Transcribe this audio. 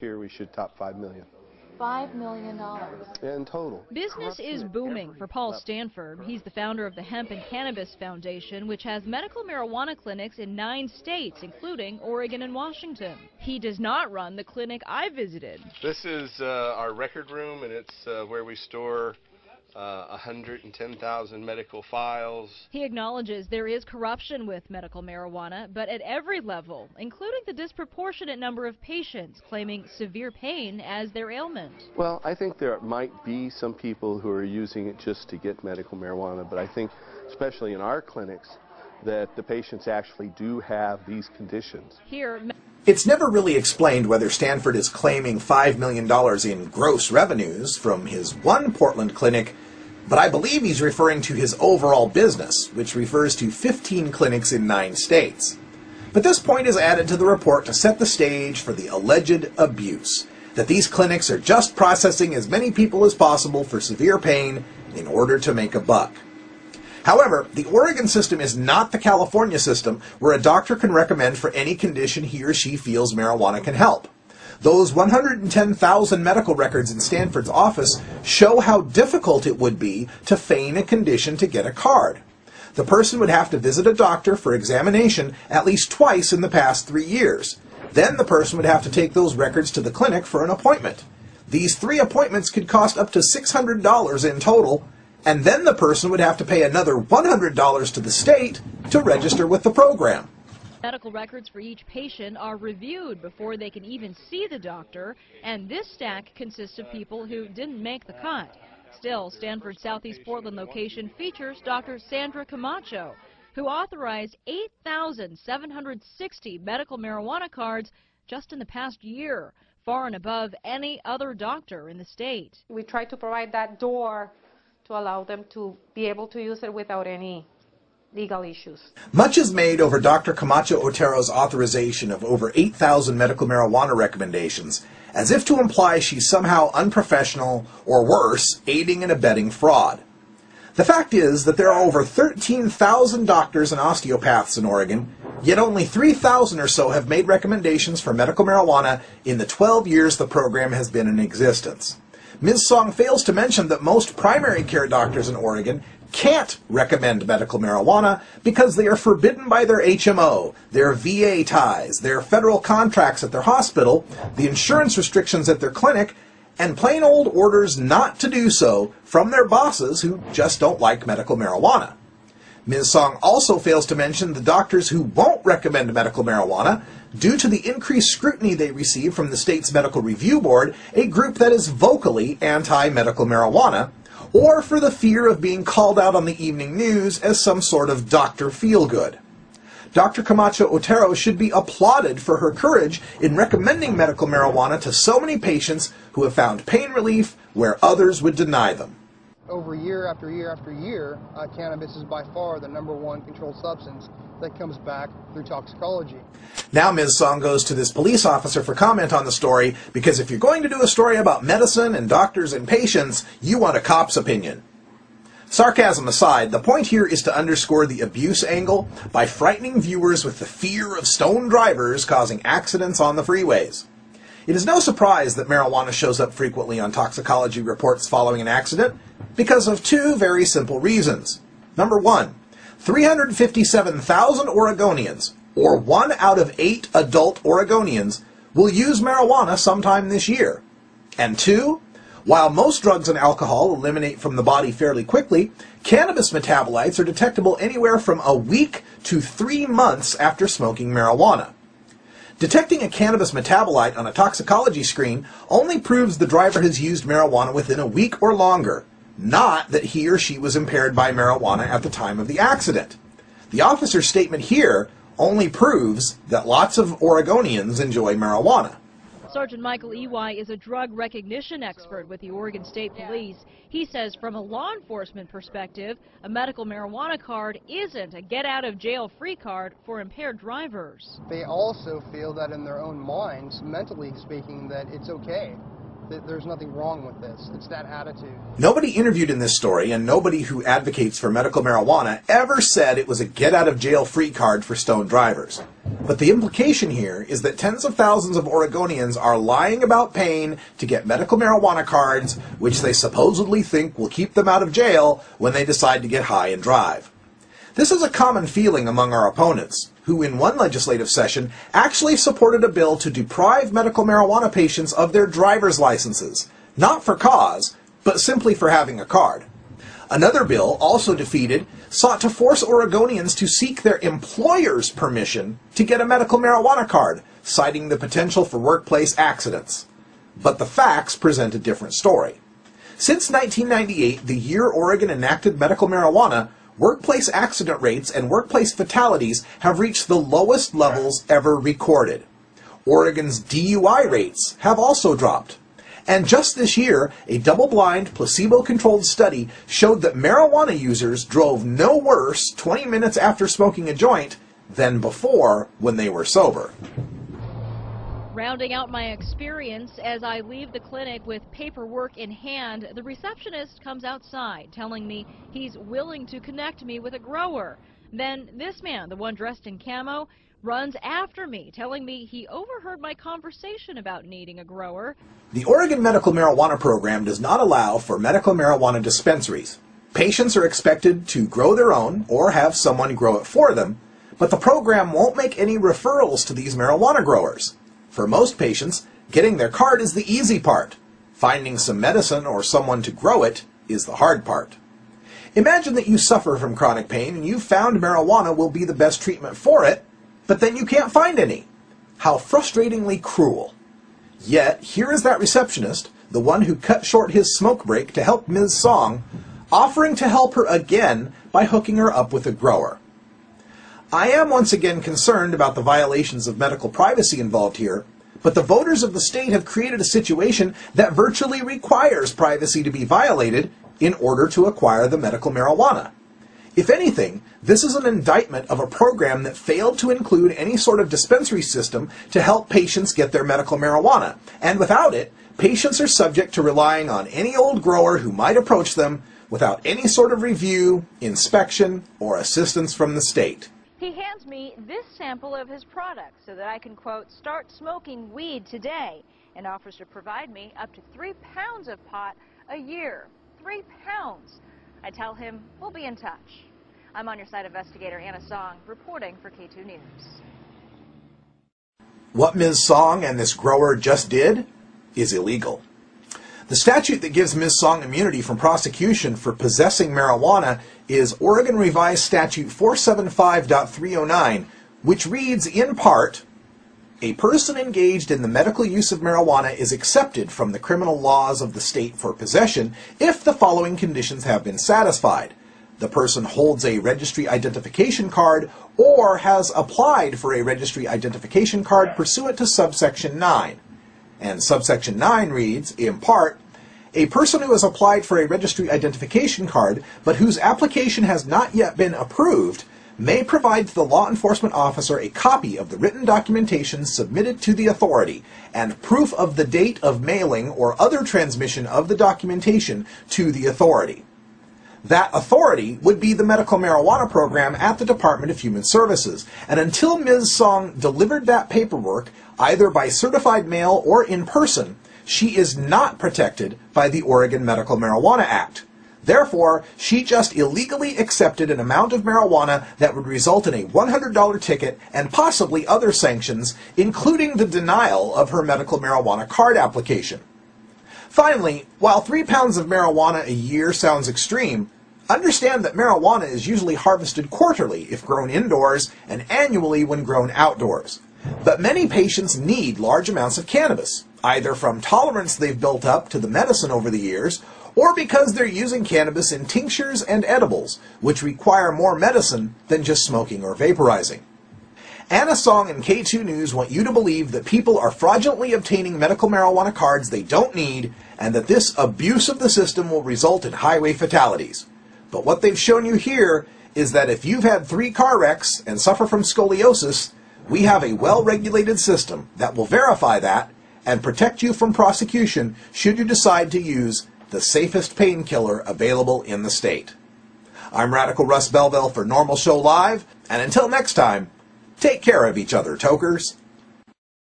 Here we should top $5 million. $5 million. In total. Business is booming for Paul Stanford. He's the founder of the Hemp and Cannabis Foundation, which has medical marijuana clinics in 9 states, including Oregon and Washington. He does not run the clinic I visited. This is our record room, and it's where we store 110,000 medical files. He acknowledges there is corruption with medical marijuana, but at every level, including the disproportionate number of patients claiming severe pain as their ailment. Well, I think there might be some people who are using it just to get medical marijuana, but I think, especially in our clinics, that the patients actually do have these conditions. Here, it's never really explained whether Stanford is claiming $5 million in gross revenues from his one Portland clinic, but I believe he's referring to his overall business, which refers to 15 clinics in 9 states. But this point is added to the report to set the stage for the alleged abuse, that these clinics are just processing as many people as possible for severe pain in order to make a buck. However, the Oregon system is not the California system, where a doctor can recommend for any condition he or she feels marijuana can help. Those 110,000 medical records in Stanford's office show how difficult it would be to feign a condition to get a card. The person would have to visit a doctor for examination at least twice in the past 3 years. Then the person would have to take those records to the clinic for an appointment. These 3 appointments could cost up to $600 in total, and then the person would have to pay another $100 to the state to register with the program. Medical records for each patient are reviewed before they can even see the doctor, and this stack consists of people who didn't make the cut. Still, Stanford's Southeast Portland location features Dr. Sandra Camacho, who authorized 8,760 medical marijuana cards just in the past year, far and above any other doctor in the state. We try to provide that door to allow them to be able to use it without any legal issues. Much is made over Dr. Camacho Otero's authorization of over 8,000 medical marijuana recommendations, as if to imply she's somehow unprofessional, or worse, aiding and abetting fraud. The fact is that there are over 13,000 doctors and osteopaths in Oregon, yet only 3,000 or so have made recommendations for medical marijuana in the 12 years the program has been in existence. Ms. Song fails to mention that most primary care doctors in Oregon can't recommend medical marijuana because they are forbidden by their HMO, their VA ties, their federal contracts at their hospital, the insurance restrictions at their clinic, and plain old orders not to do so from their bosses who just don't like medical marijuana. Ms. Song also fails to mention the doctors who won't recommend medical marijuana due to the increased scrutiny they receive from the state's Medical Review Board, a group that is vocally anti-medical marijuana, or for the fear of being called out on the evening news as some sort of Dr. Feelgood. Dr. Camacho Otero should be applauded for her courage in recommending medical marijuana to so many patients who have found pain relief where others would deny them. Over year after year after year, cannabis is by far the #1 controlled substance that comes back through toxicology. Now Ms. Song goes to this police officer for comment on the story, because if you're going to do a story about medicine and doctors and patients, you want a cop's opinion. Sarcasm aside, the point here is to underscore the abuse angle by frightening viewers with the fear of stoned drivers causing accidents on the freeways. It is no surprise that marijuana shows up frequently on toxicology reports following an accident, because of 2 very simple reasons. Number 1, 357,000 Oregonians, or 1 out of 8 adult Oregonians, will use marijuana sometime this year. And 2, while most drugs and alcohol eliminate from the body fairly quickly, cannabis metabolites are detectable anywhere from a week to 3 months after smoking marijuana. Detecting a cannabis metabolite on a toxicology screen only proves the driver has used marijuana within a week or longer, not that he or she was impaired by marijuana at the time of the accident. The officer's statement here only proves that lots of Oregonians enjoy marijuana. Sergeant Michael Ely is a drug recognition expert with the Oregon State Police. He says from a law enforcement perspective, a medical marijuana card isn't a get-out-of-jail-free card for impaired drivers. They also feel that in their own minds, mentally speaking, that it's okay. That there's nothing wrong with this. It's that attitude. Nobody interviewed in this story, and nobody who advocates for medical marijuana, ever said it was a get-out-of-jail-free card for stoned drivers. But the implication here is that tens of thousands of Oregonians are lying about paying to get medical marijuana cards, which they supposedly think will keep them out of jail when they decide to get high and drive. This is a common feeling among our opponents, who in one legislative session actually supported a bill to deprive medical marijuana patients of their driver's licenses, not for cause, but simply for having a card. Another bill, also defeated, sought to force Oregonians to seek their employer's permission to get a medical marijuana card, citing the potential for workplace accidents. But the facts present a different story. Since 1998, the year Oregon enacted medical marijuana, workplace accident rates and workplace fatalities have reached the lowest levels ever recorded. Oregon's DUI rates have also dropped. And just this year, a double-blind, placebo-controlled study showed that marijuana users drove no worse 20 minutes after smoking a joint than before when they were sober. Rounding out my experience as I leave the clinic with paperwork in hand, the receptionist comes outside telling me he's willing to connect me with a grower. Then this man, the one dressed in camo, runs after me, telling me he overheard my conversation about needing a grower. The Oregon Medical Marijuana Program does not allow for medical marijuana dispensaries. Patients are expected to grow their own or have someone grow it for them, but the program won't make any referrals to these marijuana growers. For most patients, getting their card is the easy part. Finding some medicine or someone to grow it is the hard part. Imagine that you suffer from chronic pain and you've found marijuana will be the best treatment for it, but then you can't find any. How frustratingly cruel. Yet, here is that receptionist, the one who cut short his smoke break to help Ms. Song, offering to help her again by hooking her up with a grower. I am once again concerned about the violations of medical privacy involved here, but the voters of the state have created a situation that virtually requires privacy to be violated in order to acquire the medical marijuana. If anything, this is an indictment of a program that failed to include any sort of dispensary system to help patients get their medical marijuana, and without it, patients are subject to relying on any old grower who might approach them without any sort of review, inspection, or assistance from the state. He hands me this sample of his product so that I can, quote, start smoking weed today, and offers to provide me up to 3 pounds of pot a year. 3 pounds. I tell him we'll be in touch. I'm on your side investigator Anna Song, reporting for K2 News. What Ms. Song and this grower just did is illegal. The statute that gives Ms. Song immunity from prosecution for possessing marijuana is Oregon Revised Statute 475.309, which reads in part, "A person engaged in the medical use of marijuana is excepted from the criminal laws of the state for possession if the following conditions have been satisfied. The person holds a registry identification card or has applied for a registry identification card pursuant to subsection 9. And subsection 9 reads, in part, "A person who has applied for a registry identification card but whose application has not yet been approved may provide to the law enforcement officer a copy of the written documentation submitted to the authority and proof of the date of mailing or other transmission of the documentation to the authority." That authority would be the medical marijuana program at the Department of Human Services, and until Ms. Song delivered that paperwork, either by certified mail or in person, she is not protected by the Oregon Medical Marijuana Act. Therefore, she just illegally accepted an amount of marijuana that would result in a $100 ticket and possibly other sanctions, including the denial of her medical marijuana card application. Finally, while 3 pounds of marijuana a year sounds extreme, understand that marijuana is usually harvested quarterly if grown indoors and annually when grown outdoors. But many patients need large amounts of cannabis, either from tolerance they've built up to the medicine over the years, or because they're using cannabis in tinctures and edibles, which require more medicine than just smoking or vaporizing. Anna Song and K2 News want you to believe that people are fraudulently obtaining medical marijuana cards they don't need, and that this abuse of the system will result in highway fatalities. But what they've shown you here is that if you've had 3 car wrecks and suffer from scoliosis, we have a well-regulated system that will verify that and protect you from prosecution should you decide to use the safest painkiller available in the state. I'm Radical Russ Belville for Normal Show Live, and until next time, Take care of each other, tokers.